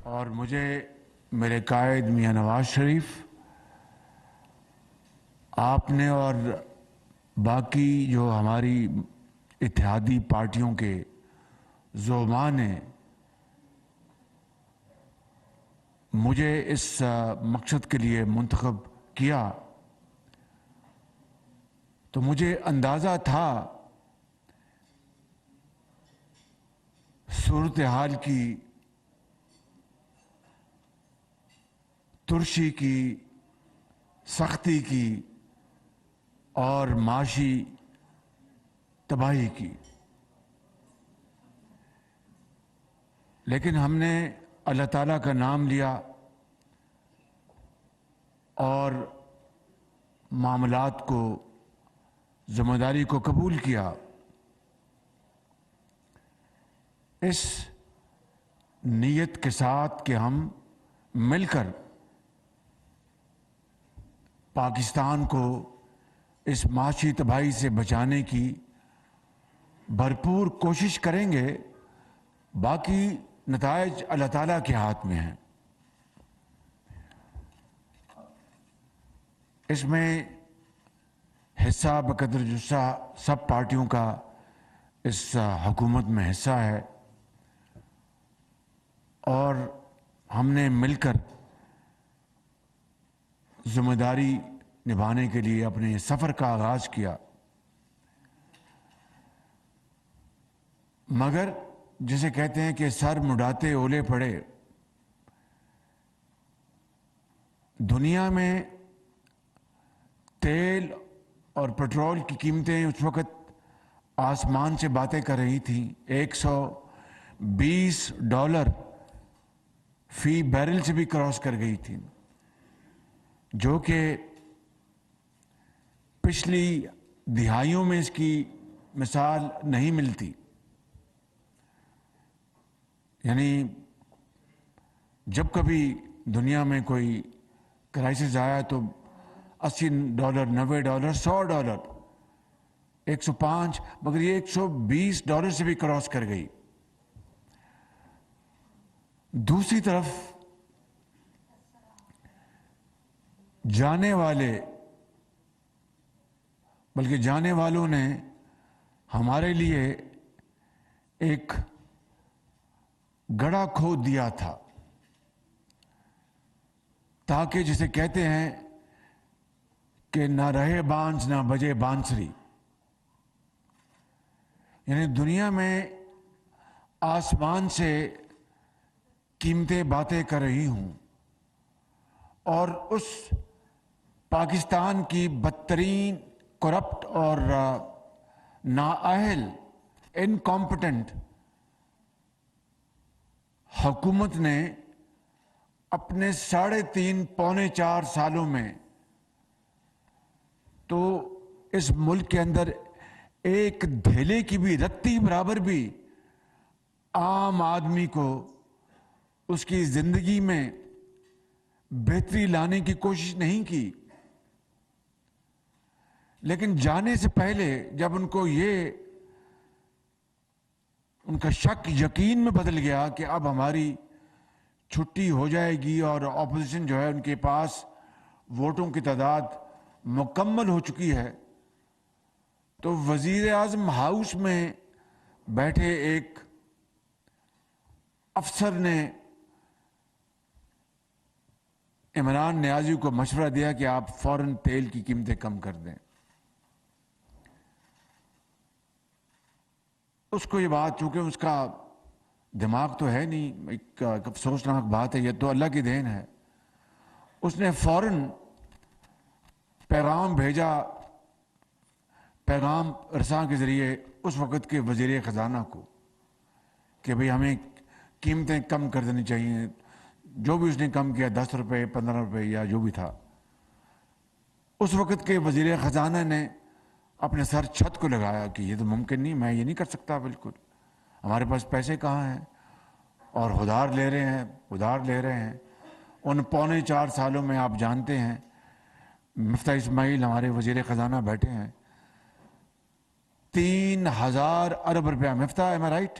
اور مجھے میرے قائد میاں نواز شریف، آپ نے اور باقی جو ہماری اتحادی پارٹیوں کے زعماء نے مجھے اس مقصد کے لیے منتخب کیا، تو مجھے اندازہ تھا صورتحال کی ترشی کی، سختی کی اور معاشی تباہی کی، لیکن ہم نے اللہ تعالیٰ کا نام لیا اور معاملات کو، ذمہ داری کو قبول کیا۔ اس نیت کے ساتھ کہ ہم مل کر پاکستان کو اس معاشی تباہی سے بچانے کی بھرپور کوشش کریں گے، باقی نتائج اللہ تعالیٰ کے ہاتھ میں ہیں۔ اس میں حصہ بقدر جسہ سب پارٹیوں کا اس حکومت میں حصہ ہے، اور ہم نے مل کر ذمہ داری نبھانے کے لیے اپنے سفر کا آغاز کیا۔ مگر جسے کہتے ہیں کہ سر مڈاتے اولے پڑے، دنیا میں تیل اور پٹرول کی قیمتیں اس وقت آسمان سے باتیں کر رہی تھیں، $120 فی بیرل سے بھی کراس کر گئی تھی، جو کہ پچھلی دہائیوں میں اس کی مثال نہیں ملتی۔ یعنی جب کبھی دنیا میں کوئی کرائسس آیا تو $80، $90، $100، 105، مگر یہ $120 سے بھی کراس کر گئی۔ دوسری طرف جانے والوں نے ہمارے لیے ایک گڑھا کھود دیا تھا، تاکہ جسے کہتے ہیں کہ نہ رہے بانس نہ بجے بانسری، یعنی دنیا میں آسمان سے قیمتیں باتیں کر رہی ہوں، اور اس پاکستان کی بدترین کرپٹ اور نااہل انکمپٹنٹ حکومت نے اپنے 3.5 پونے 4 سالوں میں تو اس ملک کے اندر ایک دھیلے کی بھی رتی برابر بھی عام آدمی کو اس کی زندگی میں بہتری لانے کی کوشش نہیں کی۔ لیکن جانے سے پہلے جب ان کو ان کا شک یقین میں بدل گیا کہ اب ہماری چھٹی ہو جائے گی اور اپوزیشن جو ہے ان کے پاس ووٹوں کی تعداد مکمل ہو چکی ہے، تو وزیر اعظم ہاؤس میں بیٹھے ایک افسر نے عمران نیازی کو مشورہ دیا کہ آپ فوراً تیل کی قیمتیں کم کر دیں۔ اس کو یہ بات، چونکہ اس کا دماغ تو ہے نہیں، ایک افسوسناک بات ہے، یہ تو اللہ کی دین ہے، اس نے فوراً پیغام بھیجا، پیغام رساں کے ذریعے اس وقت کے وزیر خزانہ کو، کہ بھئی ہمیں قیمتیں کم کر دینی چاہیے۔ جو بھی اس نے کم کیا، $10، $15 یا جو بھی تھا، اس وقت کے وزیر خزانہ نے اپنے سر چھت کو لگایا کہ یہ تو ممکن نہیں، میں یہ نہیں کر سکتا، بالکل ہمارے پاس پیسے کہاں ہیں، اور ادھار لے رہے ہیں۔ ان پونے 4 سالوں میں آپ جانتے ہیں مفتاح اسماعیل ہمارے وزیر خزانہ بیٹھے ہیں، 3000 ارب روپیہ، مفتاح ایم آئی رائٹ،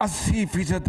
80%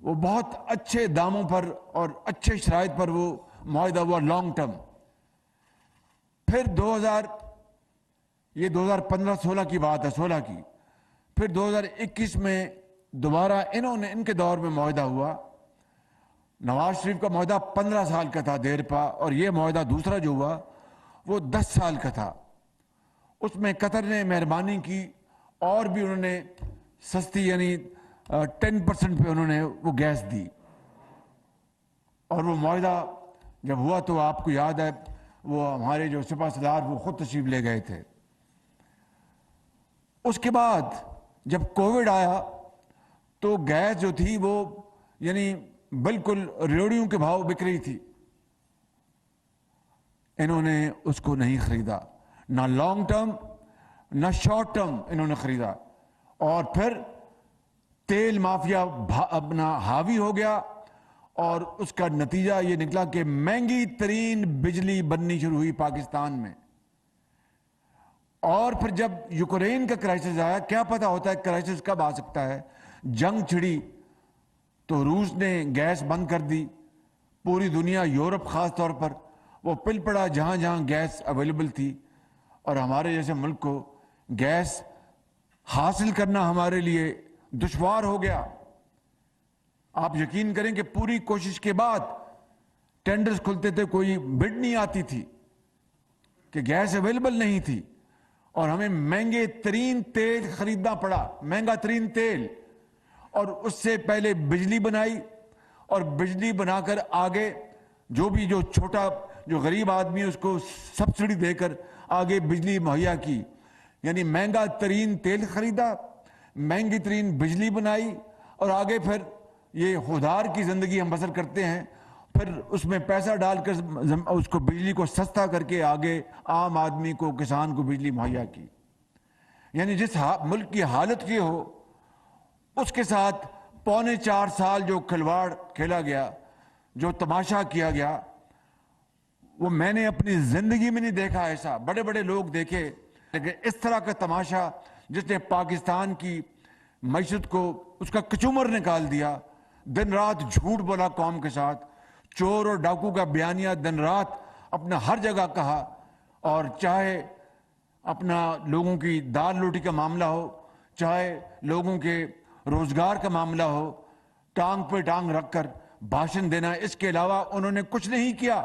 وہ بہت اچھے داموں پر اور اچھے شرائط پر وہ معاہدہ ہوا لانگ ٹرم. پھر 2015-16 کی بات ہے، 16 کی. پھر 2021 میں دوبارہ ان کے دور میں معاہدہ ہوا. نواز شریف کا معاہدہ 15 سال کا تھا دیرپا، اور یہ معاہدہ دوسرا جو ہوا وہ 10 سال کا تھا. اس میں قطر نے مہربانی کی اور بھی انہوں نے سستی یعنی 10% پہ انہوں نے وہ گیس دی. اور وہ معاہدہ جب ہوا تو آپ کو یاد ہے وہ ہمارے جو سپہ سالار وہ خود تشریف لے گئے تھے. اس کے بعد جب کووڈ آیا تو گیس جو تھی وہ یعنی بالکل ریوڑیوں کے بھاؤ بک رہی تھی. انہوں نے اس کو نہیں خریدا، نہ لانگ ٹرم نہ شارٹ ٹرم انہوں نے خریدا. اور پھر تیل مافیا اپنا حاوی ہو گیا، اور اس کا نتیجہ یہ نکلا کہ مہنگی ترین بجلی بننی شروع ہوئی پاکستان میں. اور پھر جب یوکرین کا کرائسس آیا، کیا پتا ہوتا ہے کرائسس کب آ سکتا ہے، جنگ چھڑی تو روس نے گیس بند کر دی. پوری دنیا، یورپ خاص طور پر، وہ پل پڑا جہاں جہاں گیس اویلیبل تھی. اور ہمارے جیسے ملک کو گیس حاصل کرنا ہمارے لیے دشوار ہو گیا. آپ یقین کریں کہ پوری کوشش کے بعد ٹینڈرز کھلتے تھے، کوئی بڈ نہیں آتی تھی کہ گیس اویلیبل نہیں تھی. اور ہمیں مہنگے ترین تیل خریدنا پڑا، مہنگا ترین تیل. اور اس سے پہلے بجلی بنائی، اور بجلی بنا کر آگے جو چھوٹا جو غریب آدمی اس کو سبسڈی دے کر آگے بجلی مہیا کی. یعنی مہنگا ترین تیل خریدا، مہنگی ترین بجلی بنائی، اور آگے پھر یہ خودار کی زندگی ہم بسر کرتے ہیں. پھر اس میں پیسہ ڈال کر اس کو بجلی کو سستا کر کے آگے عام آدمی کو، کسان کو بجلی مہیا کی. یعنی جس ملک کی حالت یہ ہو اس کے ساتھ 3.25 سال جو کھلواڑ کھیلا گیا، جو تماشا کیا گیا، وہ میں نے اپنی زندگی میں نہیں دیکھا. ایسا بڑے بڑے لوگ دیکھے، لیکن اس طرح کا تماشا جس نے پاکستان کی معیشت کو اس کا کچومر نکال دیا. دن رات جھوٹ بولا قوم کے ساتھ، چور اور ڈاکو کا بیانیہ دن رات اپنا ہر جگہ کہا. اور چاہے اپنا لوگوں کی دال روٹی کا معاملہ ہو، چاہے لوگوں کے روزگار کا معاملہ ہو، ٹانگ پہ ٹانگ رکھ کر بھاشن دینا، اس کے علاوہ انہوں نے کچھ نہیں کیا.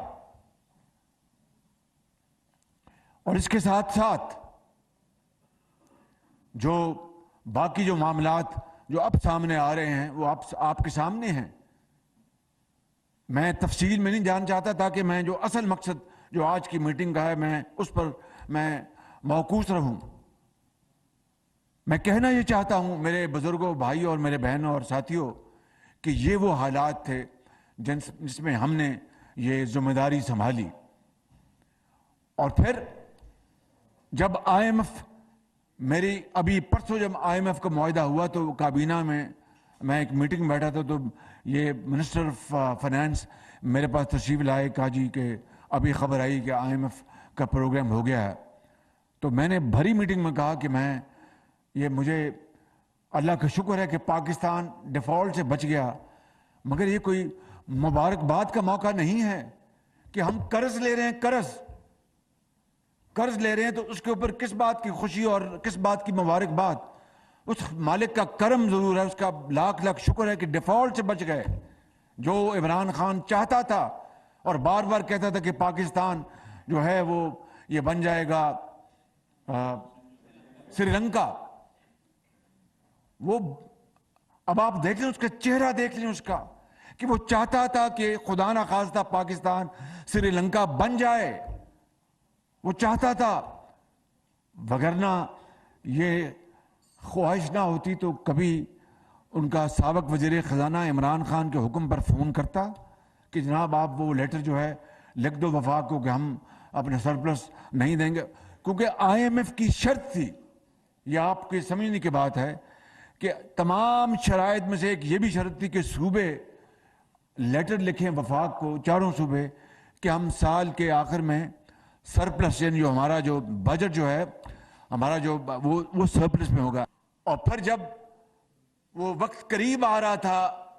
اور اس کے ساتھ ساتھ جو باقی جو معاملات جو اب سامنے آ رہے ہیں وہ آپ کے سامنے ہیں. میں تفصیل میں نہیں جان چاہتا تاکہ میں جو اصل مقصد جو آج کی میٹنگ کا ہے میں اس پر موقوف رہوں. میں کہنا یہ چاہتا ہوں میرے بزرگوں، بھائیوں اور میرے بہنوں اور ساتھیوں کہ یہ وہ حالات تھے جس میں ہم نے یہ ذمہ داری سنبھالی. اور پھر جب میری ابھی پرسوں جب IMF کا معاہدہ ہوا تو کابینہ میں ایک میٹنگ میں بیٹھا تھا، تو یہ منسٹر آف فائنانس میرے پاس تشریف لائے، کہا جی کہ ابھی خبر آئی کہ IMF کا پروگرام ہو گیا ہے. تو میں نے بھری میٹنگ میں کہا کہ مجھے اللہ کا شکر ہے کہ پاکستان ڈیفالٹ سے بچ گیا، مگر یہ کوئی مبارکباد کا موقع نہیں ہے کہ ہم قرض لے رہے ہیں. قرض لے رہے ہیں تو اس کے اوپر کس بات کی خوشی اور کس بات کی مبارکباد؟ اس مالک کا کرم ضرور ہے، اس کا لاکھ لاکھ شکر ہے کہ ڈیفالٹ سے بچ گئے. جو عمران خان چاہتا تھا اور بار بار کہتا تھا کہ پاکستان جو ہے وہ یہ بن جائے گا سری لنکا، وہ اب آپ دیکھ لیں اس کا چہرہ، دیکھ لیں اس کا کہ وہ چاہتا تھا کہ خدا نہ خواستہ پاکستان سری لنکا بن جائے. وہ چاہتا تھا، وگرنہ یہ خواہش نہ ہوتی تو کبھی ان کا سابق وزیر خزانہ عمران خان کے حکم پر فون کرتا کہ جناب آپ وہ لیٹر جو ہے لکھ دو وفاق کو کہ ہم اپنے سرپلس نہیں دیں گے. کیونکہ IMF کی شرط تھی، یہ آپ کے سمجھنے کی بات ہے کہ تمام شرائط میں سے ایک یہ بھی شرط تھی کہ صوبے لیٹر لکھیں وفاق کو، چاروں صوبے، کہ ہم سال کے آخر میں سرپلس یعنی جو ہمارا جو بجٹ جو ہے ہمارا جو وہ سرپلس میں ہوگا. اور پھر جب وہ وقت قریب آ رہا تھا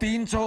300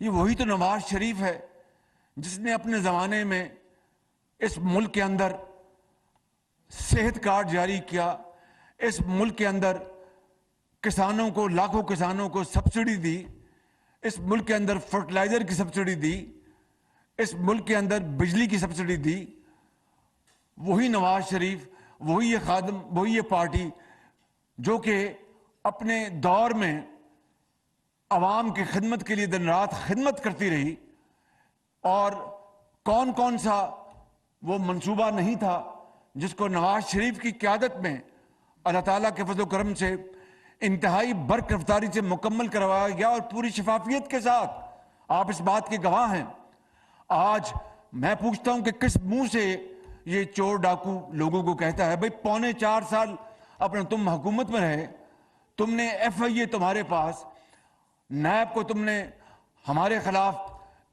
یہ وہی تو نواز شریف ہے جس نے اپنے زمانے میں اس ملک کے اندر صحت کارڈ جاری کیا، اس ملک کے اندر کسانوں کو، لاکھوں کسانوں کو سبسڈی دی، اس ملک کے اندر فرٹیلائزر کی سبسڈی دی، اس ملک کے اندر بجلی کی سبسڈی دی۔ وہی نواز شریف، وہی یہ خادم، وہی یہ پارٹی جو کہ اپنے دور میں عوام کی خدمت کے لیے دن رات خدمت کرتی رہی، اور کون کون سا وہ منصوبہ نہیں تھا جس کو نواز شریف کی قیادت میں اللہ تعالیٰ کے فضل و کرم سے انتہائی برق رفتاری سے مکمل کروایا گیا، اور پوری شفافیت کے ساتھ۔ آپ اس بات کے گواہ ہیں۔ آج میں پوچھتا ہوں کہ کس منہ سے یہ چور ڈاکو لوگوں کو کہتا ہے؟ بھئی 4.25 سال اپنے تم حکومت میں رہے، تم نے ایف آئی اے تمہارے پاس، نیب کو تم نے ہمارے خلاف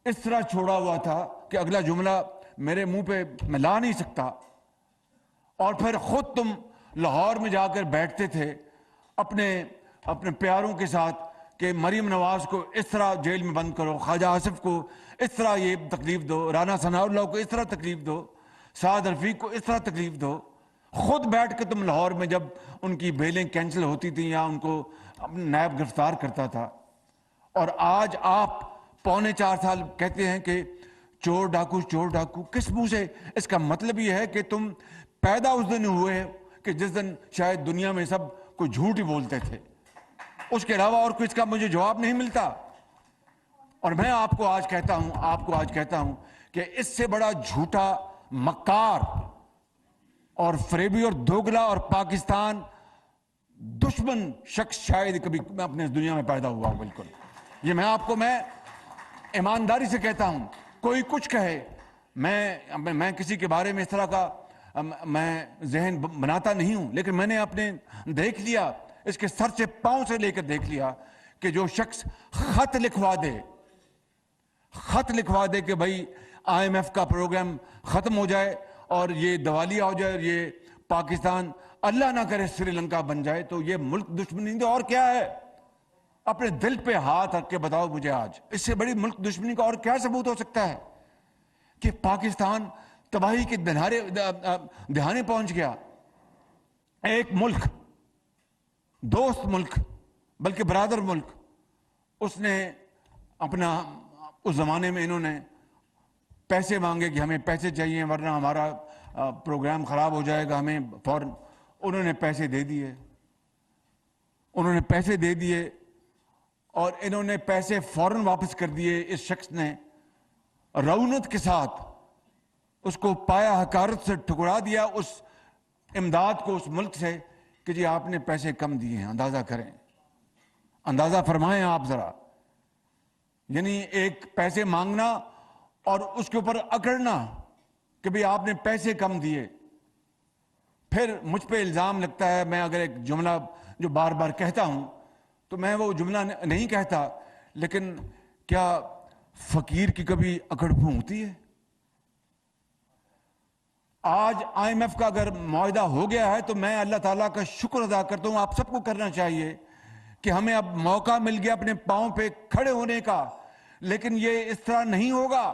اس طرح چھوڑا ہوا تھا کہ اگلا جملہ میرے منہ پہ میں لا نہیں سکتا، اور پھر خود تم لاہور میں جا کر بیٹھتے تھے اپنے پیاروں کے ساتھ کہ مریم نواز کو اس طرح جیل میں بند کرو، خواجہ آصف کو اس طرح یہ تکلیف دو، رانا ثناء اللہ کو اس طرح تکلیف دو، سعد رفیق کو اس طرح تکلیف دو۔ خود بیٹھ کے تم لاہور میں جب ان کی بیلیں کینسل ہوتی تھیں یا ان کو نیب گرفتار کرتا تھا، اور آج آپ 4.25 سال کہتے ہیں کہ چور ڈاکو چور ڈاکو۔ کس منہ سے؟ اس کا مطلب یہ ہے کہ تم پیدا اس دن ہوئے کہ جس دن شاید دنیا میں سب کوئی جھوٹ ہی بولتے تھے، اس کے علاوہ اور کچھ کا مجھے جواب نہیں ملتا۔ اور میں آپ کو آج کہتا ہوں کہ اس سے بڑا جھوٹا، مکار اور فریبی اور دوگلا اور پاکستان دشمن شخص شاید کبھی اپنے دنیا میں پیدا ہوا ہو۔ بالکل یہ میں ایمانداری سے کہتا ہوں، کوئی کچھ کہے، میں کسی کے بارے میں اس طرح کا میں ذہن بناتا نہیں ہوں، لیکن میں نے اپنے دیکھ لیا، اس کے سر سے پاؤں سے لے کر دیکھ لیا کہ جو شخص خط لکھوا دے کہ بھائی آئی ایم ایف کا پروگرام ختم ہو جائے اور یہ دیوالیہ ہو جائے اور یہ پاکستان اللہ نہ کرے سری لنکا بن جائے، تو یہ ملک دشمنی تو اور کیا ہے؟ اپنے دل پہ ہاتھ رکھ کے بتاؤ مجھے آج اس سے بڑی ملک دشمنی کا اور کیا ثبوت ہو سکتا ہے کہ پاکستان تباہی کے دہانے پہنچ گیا؟ ایک ملک، دوست ملک، بلکہ برادر ملک، اس نے اپنا، اس زمانے میں انہوں نے پیسے مانگے کہ ہمیں پیسے چاہیے ورنہ ہمارا پروگرام خراب ہو جائے گا، ہمیں فوراً انہوں نے پیسے دے دیے اور انہوں نے پیسے فوراً واپس کر دیے۔ اس شخص نے رعونت کے ساتھ اس کو پایا حقارت سے ٹھکرا دیا، اس امداد کو اس ملک سے، کہ جی آپ نے پیسے کم دیے ہیں، اندازہ کریں، اندازہ فرمائیں آپ ذرا۔ یعنی ایک پیسے مانگنا اور اس کے اوپر اکڑنا کہ بھی آپ نے پیسے کم دیے۔ پھر مجھ پہ الزام لگتا ہے، میں اگر ایک جملہ جو بار بار کہتا ہوں تو میں وہ جملہ نہیں کہتا، لیکن کیا فقیر کی کبھی اکڑ پھونکتی ہے؟ آج آئی ایم ایف کا اگر معاہدہ ہو گیا ہے تو میں اللہ تعالیٰ کا شکر ادا کرتا ہوں، آپ سب کو کرنا چاہیے کہ ہمیں اب موقع مل گیا اپنے پاؤں پہ کھڑے ہونے کا، لیکن یہ اس طرح نہیں ہوگا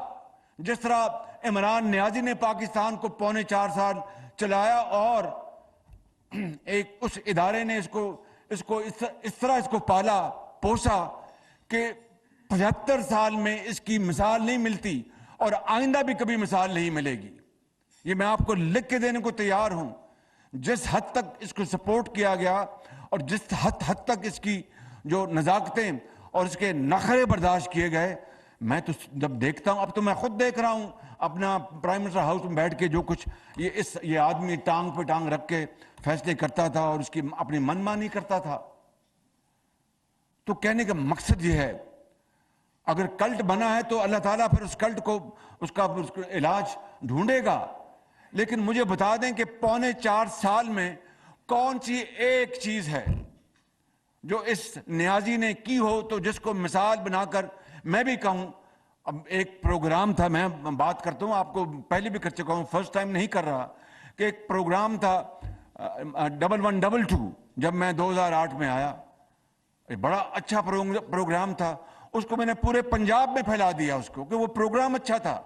جس طرح عمران نیازی نے پاکستان کو 4.25 سال چلایا، اور ایک اس ادارے نے اس کو پالا پوسا کہ 75 سال میں اس کی مثال نہیں ملتی اور آئندہ بھی کبھی مثال نہیں ملے گی۔ یہ میں آپ کو لکھ کے دینے کو تیار ہوں۔ جس حد تک اس کو سپورٹ کیا گیا اور جس حد تک اس کی جو نزاکتیں اور اس کے نخرے برداشت کیے گئے، میں تو جب دیکھتا ہوں، اب تو میں خود دیکھ رہا ہوں اپنا پرائم منسٹر ہاؤس میں بیٹھ کے جو کچھ یہ آدمی ٹانگ پہ ٹانگ رکھ کے فیصلے کرتا تھا اور اس کی اپنی من مانی کرتا تھا۔ تو کہنے کا مقصد یہ ہے، اگر کلٹ بنا ہے تو اللہ تعالیٰ پھر اس کلٹ کو اس کا علاج ڈھونڈے گا، لیکن مجھے بتا دیں کہ 4.25 سال میں کون سی ایک چیز ہے جو اس نیازی نے کی ہو تو جس کو مثال بنا کر میں بھی کہوں۔ اب ایک پروگرام تھا، میں بات کرتا ہوں، آپ کو پہلے بھی کر چکا ہوں، فرسٹ ٹائم نہیں کر رہا، کہ ایک پروگرام تھا 1122 جب میں 2008 میں آیا، ایک بڑا اچھا پروگرام تھا۔ اس کو میں نے پورے پنجاب میں پھیلا دیا اس کو کہ وہ پروگرام اچھا تھا.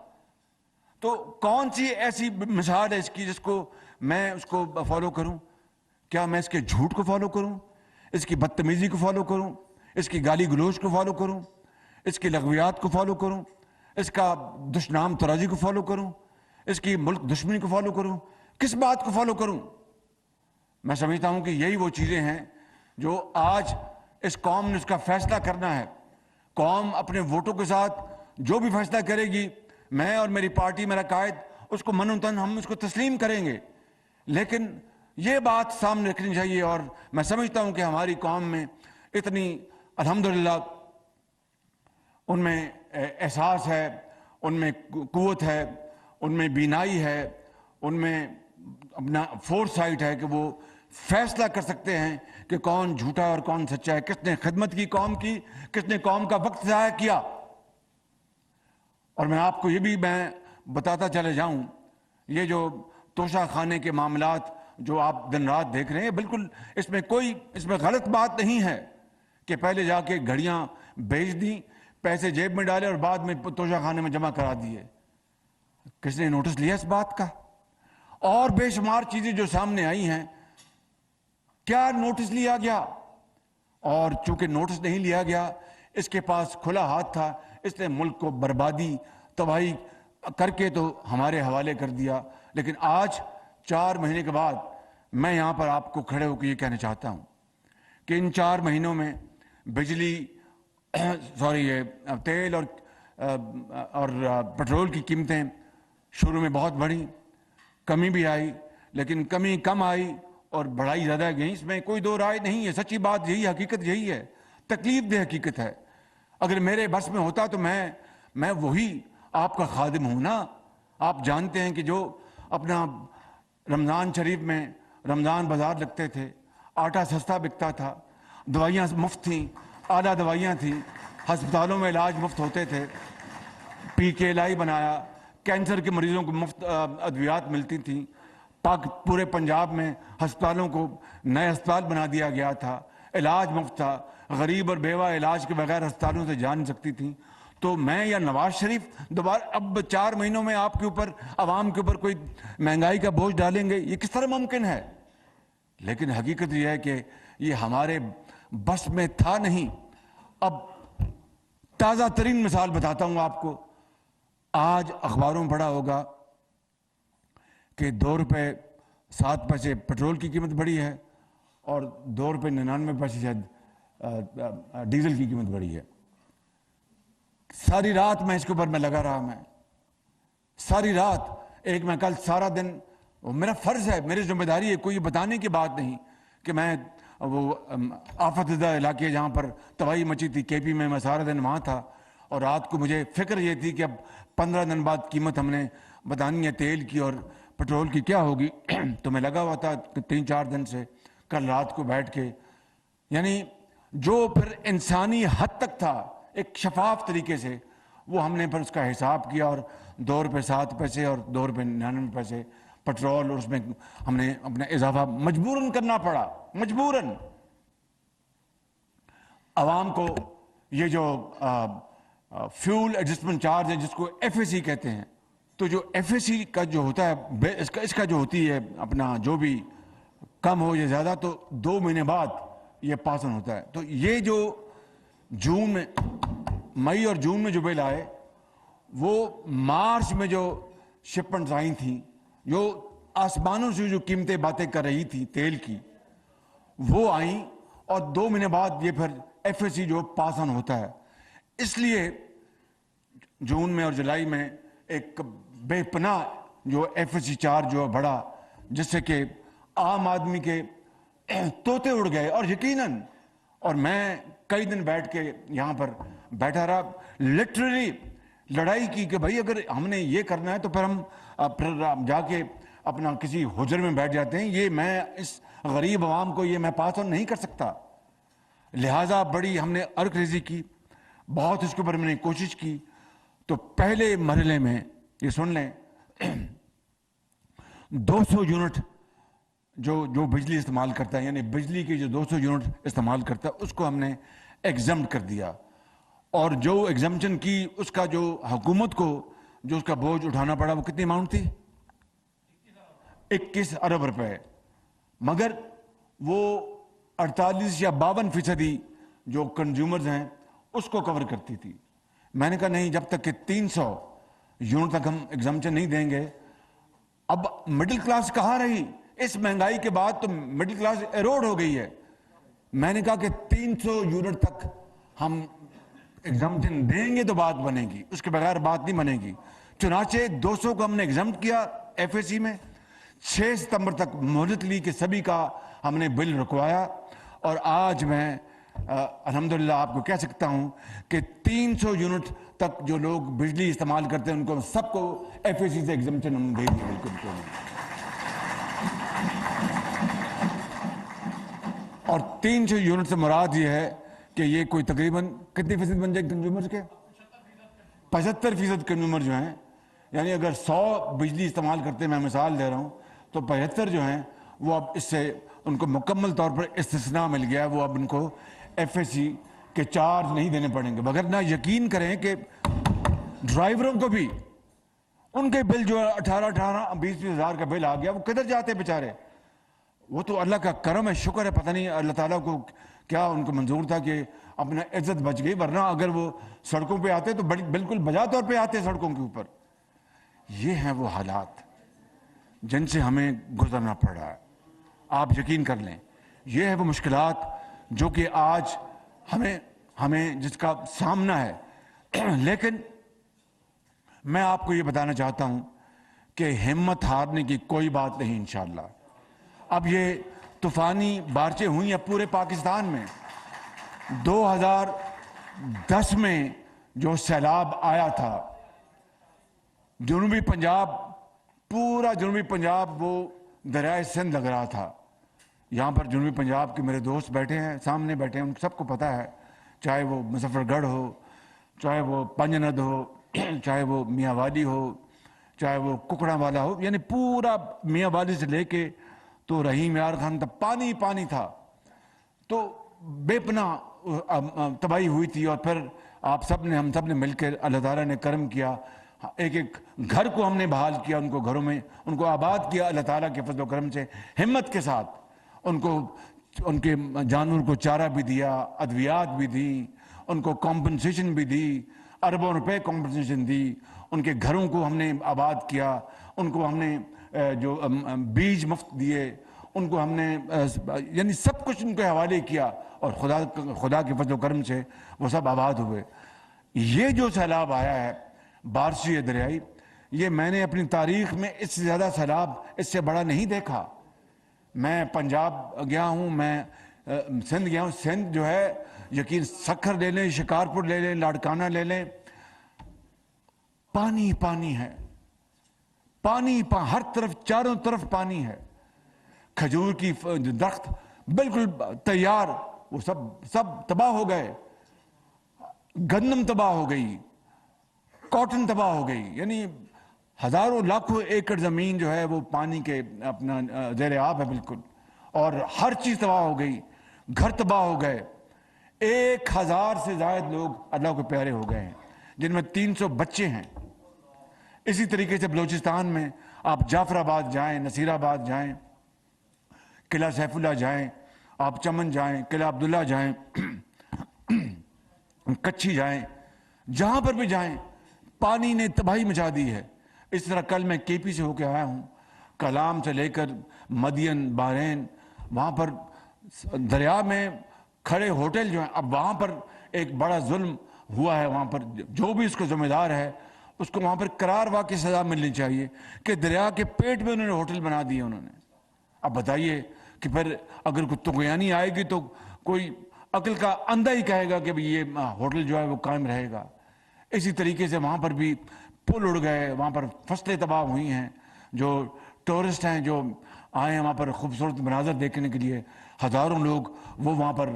تو کون سی ایسی مثال ہے اس کی جس کو میں اس کو فالو کروں؟ کیا میں اس کے جھوٹ کو فالو کروں، اس کی بدتمیزی کو فالو کروں، اس کی گالی گلوچ کو فالو کروں، اس کی لغویات کو فالو کروں، اس کا دشنام ترازی کو فالو کروں، اس کی ملک دشمنی کو فالو کروں؟ کس بات کو فالو کروں؟ میں سمجھتا ہوں کہ یہی وہ چیزیں ہیں جو آج اس قوم نے اس کا فیصلہ کرنا ہے. قوم اپنے ووٹوں کے ساتھ جو بھی فیصلہ کرے گی، میں اور میری پارٹی، میرا قائد، اس کو من و تن ہم اس کو تسلیم کریں گے. لیکن یہ بات سامنے رکھنی چاہیے، اور میں سمجھتا ہوں کہ ہماری قوم میں اتنی الحمدللہ ان میں احساس ہے، ان میں قوت ہے، ان میں بینائی ہے، ان میں اپنا فورس سائٹ ہے کہ وہ فیصلہ کر سکتے ہیں کہ کون جھوٹا اور کون سچا ہے، کس نے خدمت کی قوم کی، کس نے قوم کا وقت ضائع کیا. اور میں آپ کو یہ بھی میں بتاتا چلے جاؤں، یہ جو توشہ خانے کے معاملات جو آپ دن رات دیکھ رہے ہیں، بالکل اس میں غلط بات نہیں ہے کہ پہلے جا کے گھڑیاں بیچ دیں، پیسے جیب میں ڈالے اور بعد میں توشہ خانے میں جمع کرا دیے. کس نے نوٹس لیا اس بات کا؟ اور بے شمار چیزیں جو سامنے آئی ہیں، کیا نوٹس لیا گیا؟ اور چونکہ نوٹس نہیں لیا گیا، اس کے پاس کھلا ہاتھ تھا، اس نے ملک کو بربادی تباہی کر کے تو ہمارے حوالے کر دیا. لیکن آج 4 مہینے کے بعد میں یہاں پر آپ کو کھڑے ہو کے یہ کہنا چاہتا ہوں کہ ان 4 مہینوں میں بجلی تیل اور پٹرول کی قیمتیں شروع میں بہت بڑھی، کمی بھی آئی، لیکن کمی کم آئی اور بڑھائی زیادہ گئی. اس میں کوئی دو رائے نہیں ہے. سچی بات یہی، حقیقت یہی ہے، تکلیف دہ حقیقت ہے. اگر میرے بس میں ہوتا تو میں وہی آپ کا خادم ہوں نا. آپ جانتے ہیں کہ جو اپنا رمضان شریف میں رمضان بازار لگتے تھے، آٹا سستا بکتا تھا، دوائیاں مفت تھیں، اعلیٰ دوائیاں تھیں، ہسپتالوں میں علاج مفت ہوتے تھے، PKLI بنایا، کینسر کے مریضوں کو مفت ادویات ملتی تھیں، پورے پنجاب میں ہسپتالوں کو نئے ہسپتال بنا دیا گیا تھا، علاج مفت تھا، غریب اور بیوہ علاج کے بغیر ہسپتالوں سے جا نہیں سکتی تھیں. تو میں یا نواز شریف دوبارہ اب 4 مہینوں میں آپ کے اوپر، عوام کے اوپر کوئی مہنگائی کا بوجھ ڈالیں گے؟ یہ کس طرح ممکن ہے؟ لیکن حقیقت یہ ہے کہ یہ ہمارے بس میں تھا نہیں. اب تازہ ترین مثال بتاتا ہوں آپ کو. آج اخباروں میں پڑھا ہوگا کہ 2 روپے 7 پیسے پٹرول کی قیمت بڑھی ہے اور 2 روپے 99 پیسے شاید ڈیزل کی قیمت بڑھی ہے. ساری رات میں اس کے اوپر میں لگا رہا. میں ساری رات میں کل سارا دن، میرا فرض ہے، میری ذمہ داری ہے، کوئی بتانے کی بات نہیں کہ میں وہ آفت زدہ علاقے جہاں پر تباہی مچی تھی KP میں سارا دن وہاں تھا. اور رات کو مجھے فکر یہ تھی کہ اب 15 دن بعد قیمت ہم نے بتانی ہے تیل کی اور پٹرول کی کیا ہوگی. تو میں لگا ہوا تھا 3-4 دن سے. کل رات کو بیٹھ کے، یعنی جو پھر انسانی حد تک تھا ایک شفاف طریقے سے، وہ ہم نے پھر اس کا حساب کیا اور 2 روپے 7 پیسے اور 2 روپے 99 پیسے پٹرول، اور اس میں ہم نے اپنا اضافہ مجبوراً کرنا پڑا. مجبوراً عوام کو یہ جو فیول ایڈجسٹمنٹ چارج ہے، جس کو FAC کہتے ہیں، تو جو FAC کا جو ہوتا ہے، اس کا جو ہوتی ہے اپنا جو بھی کم ہو یا زیادہ، تو 2 مہینے بعد یہ پاس آن ہوتا ہے. تو یہ جو مئی اور جون میں جو بل آئے، وہ مارچ میں جو شپمنٹس آئی تھیں، جو آسمانوں سے جو قیمتیں باتیں کر رہی تھی تیل کی، وہ آئیں، اور 2 مہینے بعد یہ پھر FAC جو پاس آن ہوتا ہے. اس لیے جون میں اور جولائی میں ایک بے پناہ جو FAC چارج جو بڑھا، جس سے کہ عام آدمی کے طوطے اڑ گئے. اور یقیناً، اور میں کئی دن بیٹھ کے یہاں پر بیٹھا رہا، لٹرلی لڑائی کی کہ بھائی اگر ہم نے یہ کرنا ہے تو پھر جا کے اپنا کسی حجر میں بیٹھ جاتے ہیں. یہ میں اس غریب عوام کو یہ میں پاس آن نہیں کر سکتا. لہٰذا بڑی ہم نے ارک ریزی کی، بہت اس کے اوپر میں نے کوشش کی. تو پہلے مرحلے میں یہ سن لیں، 200 یونٹ جو بجلی استعمال کرتا ہے، یعنی بجلی کی جو 200 یونٹ استعمال کرتا ہے، اس کو ہم نے ایگزمپٹ کر دیا. اور جو ایگزمپشن کی اس کا جو حکومت کو جو اس کا بوجھ اٹھانا پڑا وہ کتنی اماؤنٹ تھی؟ 21 ارب روپے. مگر وہ 48 یا 52% جو کنزیومرز ہیں اس کو کور کرتی تھی. میں نے کہا نہیں، جب تک کہ 300 یونٹ تک ہم ایگزمپشن نہیں دیں گے. اب مڈل کلاس کہاں رہی؟ اس مہنگائی کے بعد تو مڈل کلاس ایروڈ ہو گئی ہے. میں نے کہا کہ 300 یونٹ تک ہم ایگزمپشن دیں گے تو بات بنے گی، اس کے بغیر بات نہیں بنے گی. چنانچہ 200 کو ہم نے ایگزمپٹ کیا ایف اے سی میں. 6 ستمبر تک مہلت لی کہ سبھی کا ہم نے بل رکوایا. اور آج میں الحمدللہ آپ کو کہہ سکتا ہوں کہ 300 یونٹ تک جو لوگ بجلی استعمال کرتے ہیں ان کو سب کو ایف اے سی سے ایگزمپشن ہم دے دیا. بالکل. اور 300 یونٹ سے مراد یہ ہے کہ یہ کوئی تقریباً کتنی فیصد بن جائے کنزیومر کے؟ 75% کنزیومر جو ہیں، یعنی اگر 100 بجلی استعمال کرتے ہیں، میں مثال دے رہا ہوں، تو 75 جو ہیں وہ اب اس سے ان کو مکمل طور پر استثناء مل گیا. وہ اب ان کو ایف اے سی کے چارج نہیں دینے پڑیں گے. مگر نہ یقین کریں کہ ڈرائیوروں کو بھی ان کے بل جو 18-20 ہزار کا بل آ گیا، وہ کدھر جاتے بیچارے؟ وہ تو اللہ کا کرم ہے، شکر ہے. پتہ نہیں اللہ تعالیٰ کو کیا ان کو منظور تھا کہ اپنا عزت بچ گئی، ورنہ اگر وہ سڑکوں پہ آتے تو بالکل بجا طور پہ آتے سڑکوں کے اوپر. یہ ہیں وہ حالات جن سے ہمیں گزرنا پڑ رہا ہے. آپ یقین کر لیں، یہ ہے وہ مشکلات جو کہ آج ہمیں جس کا سامنا ہے. لیکن میں آپ کو یہ بتانا چاہتا ہوں کہ ہمت ہارنے کی کوئی بات نہیں انشاءاللہ. اب یہ طوفانی بارشیں ہوئی ہیں پورے پاکستان میں. 2010 میں جو سیلاب آیا تھا، جنوبی پنجاب، پورا جنوبی پنجاب وہ دریائے سندھ لگ رہا تھا. یہاں پر جنوبی پنجاب کے میرے دوست بیٹھے ہیں، سامنے بیٹھے ہیں، ان سب کو پتہ ہے، چاہے وہ مظفر گڑھ ہو، چاہے وہ پنجند ہو، چاہے وہ میاں والی ہو، چاہے وہ ککڑا والا ہو، یعنی پورا میاں والی سے لے کے تو رحیم یار خان تک پانی پانی تھا. تو بے پناہ تباہی ہوئی تھی. اور پھر ہم سب نے مل کر اللہ تعالیٰ نے کرم کیا، ایک ایک گھر کو ہم نے بحال کیا، ان کو گھروں میں ان کو آباد کیا اللہ تعالیٰ کے فضل و کرم سے، ہمت کے ساتھ. ان کو ان کے جانور کو چارہ بھی دیا، ادویات بھی دی، ان کو کمپنسیشن بھی دی، اربوں روپے کمپنسیشن دی. ان کے گھروں کو ہم نے آباد کیا، ان کو ہم نے جو بیج مفت دیے، ان کو ہم نے یعنی سب کچھ ان کے حوالے کیا. اور خدا کے فضل و کرم سے وہ سب آباد ہوئے. یہ جو سیلاب آیا ہے بارشی دریائی، یہ میں نے اپنی تاریخ میں اس سے زیادہ سیلاب اس سے بڑا نہیں دیکھا. میں پنجاب گیا ہوں، میں سندھ گیا ہوں. سندھ جو ہے یقین سکھر لے لیں، شکارپور لے لیں، لاڑکانہ لے لیں، پانی پانی ہے. پانی ہر طرف، چاروں طرف پانی ہے. کھجور کی درخت بالکل تیار، وہ سب تباہ ہو گئے. گندم تباہ ہو گئی، کاٹن تباہ ہو گئی. یعنی ہزاروں لاکھوں ایکڑ زمین جو ہے وہ پانی کے اپنا زیر آب ہے بالکل. اور ہر چیز تباہ ہو گئی، گھر تباہ ہو گئے. 1000 سے زائد لوگ اللہ کو پیارے ہو گئے ہیں، جن میں 300 بچے ہیں. اسی طریقے سے بلوچستان میں آپ جعفر آباد جائیں، نصیر آباد جائیں، قلعہ سیف اللہ جائیں، آپ چمن جائیں، قلعہ عبداللہ جائیں، کچھی جائیں، جہاں پر بھی جائیں پانی نے تباہی مچا دی ہے. اس طرح کل میں کے پی سے ہو کے آیا ہوں، کلام سے لے کر مدین، بحرین، وہاں پر دریا میں کھڑے ہوٹل جو ہیں، اب وہاں پر ایک بڑا ظلم ہوا ہے. وہاں پر جو بھی اس کا ذمہ دار ہے اس کو وہاں پر قرار واقعی سزا ملنی چاہیے کہ دریا کے پیٹ میں انہوں نے ہوٹل بنا دیے انہوں نے. اب بتائیے کہ پھر اگر کوئی طغیانی آئے گی تو کوئی عقل کا اندھا ہی کہے گا کہ یہ ہوٹل جو ہے وہ قائم رہے گا. اسی طریقے سے وہاں پر بھی پل اڑ گئے، وہاں پر فصلیں تباہ ہوئی ہیں. جو ٹورسٹ ہیں جو آئے ہیں وہاں پر خوبصورت مناظر دیکھنے کے لیے، ہزاروں لوگ وہ وہاں پر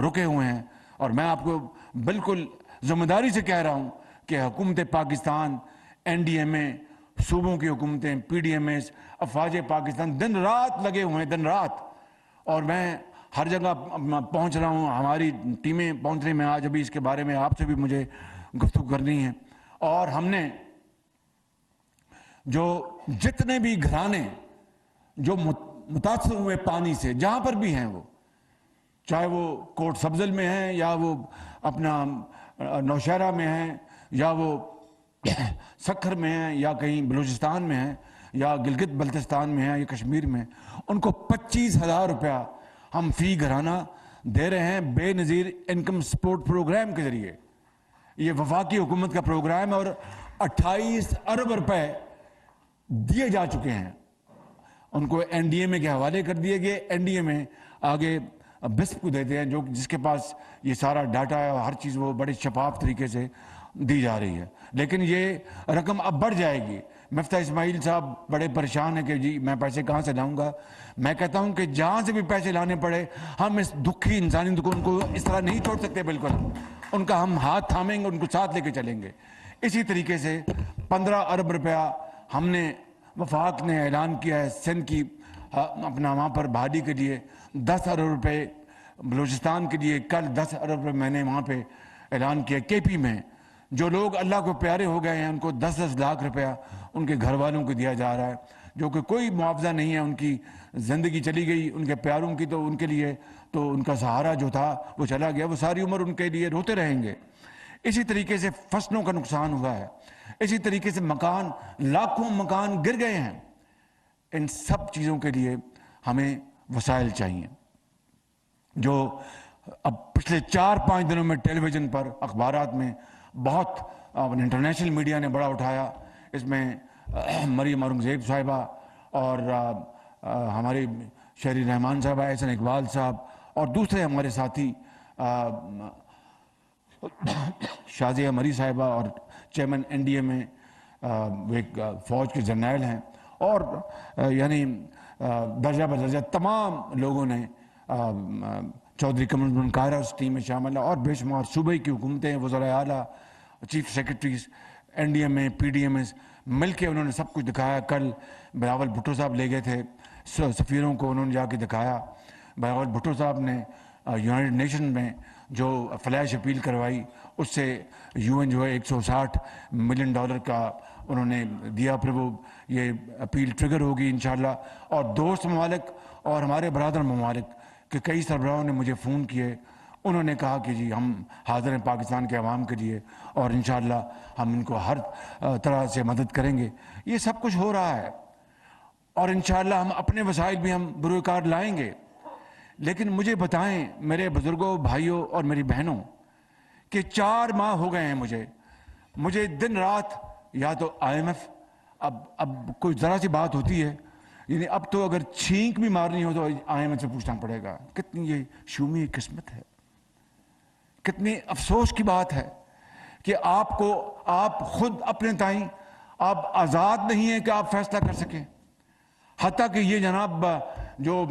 رکے ہوئے ہیں. اور میں آپ کو بالکل ذمہ داری سے کہہ رہا ہوں کہ حکومت پاکستان، این ڈی ایم اے، صوبوں کی حکومتیں، پی ڈی ایم ایس، افواج پاکستان دن رات لگے ہوئے ہیں، دن رات. اور میں ہر جگہ پہنچ رہا ہوں, ہماری ٹیمیں پہنچ رہی ہیں. میں آج ابھی اس کے بارے میں آپ سے بھی مجھے گفتگو کرنی ہے. اور ہم نے جو جتنے بھی گھرانے جو متاثر ہوئے پانی سے, جہاں پر بھی ہیں وہ, چاہے وہ کوٹ سبزل میں ہیں یا وہ اپنا نوشہرہ میں ہیں یا وہ سکھر میں ہیں یا کہیں بلوچستان میں ہیں یا گلگت بلتستان میں ہیں یا کشمیر میں, ان کو 25,000 روپیہ ہم فی گھرانہ دے رہے ہیں بے نظیر انکم سپورٹ پروگرام کے ذریعے. یہ وفاقی حکومت کا پروگرام ہے اور 28 ارب روپے دیے جا چکے ہیں. ان کو این ڈی اے میں کے حوالے کر دیے گئے. این ڈی اے میں آگے بسپ کو دیتے ہیں جو جس کے پاس یہ سارا ڈاٹا ہے اور ہر چیز وہ بڑے شفاف طریقے سے دی جا رہی ہے. لیکن یہ رقم اب بڑھ جائے گی. مفتاح اسماعیل صاحب بڑے پریشان ہیں کہ جی میں پیسے کہاں سے لاؤں گا. میں کہتا ہوں کہ جہاں سے بھی پیسے لانے پڑے, ہم اس دکھی انسانی دکان کو اس طرح نہیں چھوڑ سکتے. بالکل ان کا ہم ہاتھ تھامیں گے, ان کو ساتھ لے کے چلیں گے. اسی طریقے سے 15 ارب روپیہ ہم نے وفاق نے اعلان کیا ہے سندھ کی اپنا وہاں پر بحالی کے لیے. 10 ارب روپے بلوچستان کے لیے. کل 10 ارب روپے میں نے وہاں پہ اعلان کیا. کے پی میں جو لوگ اللہ کو پیارے ہو گئے ہیں ان کو 10-10 لاکھ روپیہ ان کے گھر والوں کو دیا جا رہا ہے, جو کہ کوئی معاوضہ نہیں ہے. ان کی زندگی چلی گئی, ان کے پیاروں کی, تو ان کے لیے تو ان کا سہارا جو تھا وہ چلا گیا. وہ ساری عمر ان کے لیے روتے رہیں گے. اسی طریقے سے فصلوں کا نقصان ہوا ہے. اسی طریقے سے مکان, لاکھوں مکان گر گئے ہیں. ان سب چیزوں کے لیے ہمیں وسائل چاہیے. جو اب پچھلے 4-5 دنوں میں ٹیلی ویژن پر, اخبارات میں بہت انٹرنیشنل میڈیا نے بڑا اٹھایا. اس میں مریم اورنگزیب صاحبہ اور ہمارے شہری رحمان صاحبہ, احسن اقبال صاحب اور دوسرے ہمارے ساتھی شازیہ مری صاحبہ اور چیئرمین این ڈی اے میں وہ ایک فوج کے جرنیل ہیں, اور یعنی درجہ بدرجہ تمام لوگوں نے, چودھری کمل بن قاہرہ اس ٹیم میں شامل ہے, اور بے شمار صوبے کی حکومتیں, وزراء اعلیٰ, chief secretaries, N D M میں, پی ڈی ایم ایس مل کے انہوں نے سب کچھ دکھایا. کل بلاول بھٹو صاحب لے گئے تھے سفیروں کو, انہوں نے جا کے دکھایا. بلاول بھٹو صاحب نے یونائٹڈ نیشن میں جو فلیش اپیل کروائی, اس سے یو این جو ہے $160 ملین کا انہوں نے دیا. پھر وہ یہ اپیل ٹریگر ہوگی انشاءاللہ. اور دوست ممالک اور ہمارے برادر ممالک کہ کئی سربراہوں نے مجھے فون کیے, انہوں نے کہا کہ جی ہم حاضر ہیں پاکستان کے عوام کے لیے اور انشاءاللہ ہم ان کو ہر طرح سے مدد کریں گے. یہ سب کچھ ہو رہا ہے اور انشاءاللہ ہم اپنے وسائل بھی ہم بروئے کار لائیں گے. لیکن مجھے بتائیں میرے بزرگوں, بھائیوں اور میری بہنوں, کہ 4 ماہ ہو گئے ہیں مجھے دن رات یا تو آئی ایم ایف, اب کوئی ذرا سی بات ہوتی ہے, یعنی اب تو اگر چھینک بھی مارنی ہو تو آئی ایم ایف سے پوچھنا پڑے گا. کتنی یہ شومی قسمت ہے, کتنی افسوس کی بات ہے کہ آپ خود اپنے تائیں آپ آزاد نہیں ہیں کہ آپ فیصلہ کر سکیں. حتیٰ کہ یہ جناب جو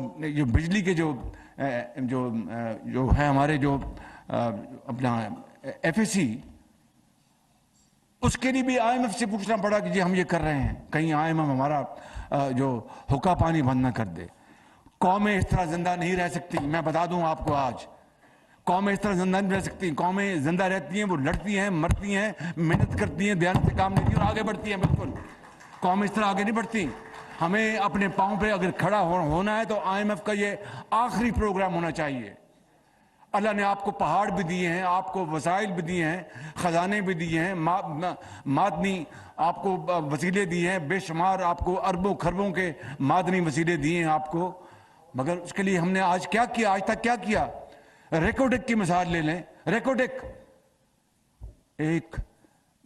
بجلی کے جو ہے ہمارے جو اپنا ایف اے سی, اس کے لیے بھی آئی ایم ایف سے پوچھنا پڑا کہ جی ہم یہ کر رہے ہیں, کہیں آئی ایم ایف ہمارا جو حقہ پانی بند نہ کر دے. قومیں اس طرح زندہ نہیں رہ سکتی. میں بتا دوں آپ کو, آج قومیں اس طرح زندہ نہیں رہ سکتی. قومیں زندہ رہتی ہیں, وہ لڑتی ہیں, مرتی ہیں, محنت کرتی ہیں, دیانت سے کام لیتی ہیں اور آگے بڑھتی ہیں. بالکل قومیں اس طرح آگے نہیں بڑھتی. ہمیں اپنے پاؤں پہ اگر کھڑا ہونا ہے تو آئی ایم ایف کا یہ آخری پروگرام ہونا چاہیے. اللہ نے آپ کو پہاڑ بھی دیے ہیں, آپ کو وسائل بھی دیے ہیں, خزانے بھی دیے ہیں, معدنی آپ کو وسیلے دیے ہیں, بے شمار آپ کو اربوں خربوں کے معدنی وسیلے دیے ہیں آپ کو. مگر اس کے لیے ہم نے آج کیا کیا, آج تک کیا کیا؟ ریکوڈک کی مثال لے لیں. ریکوڈک ایک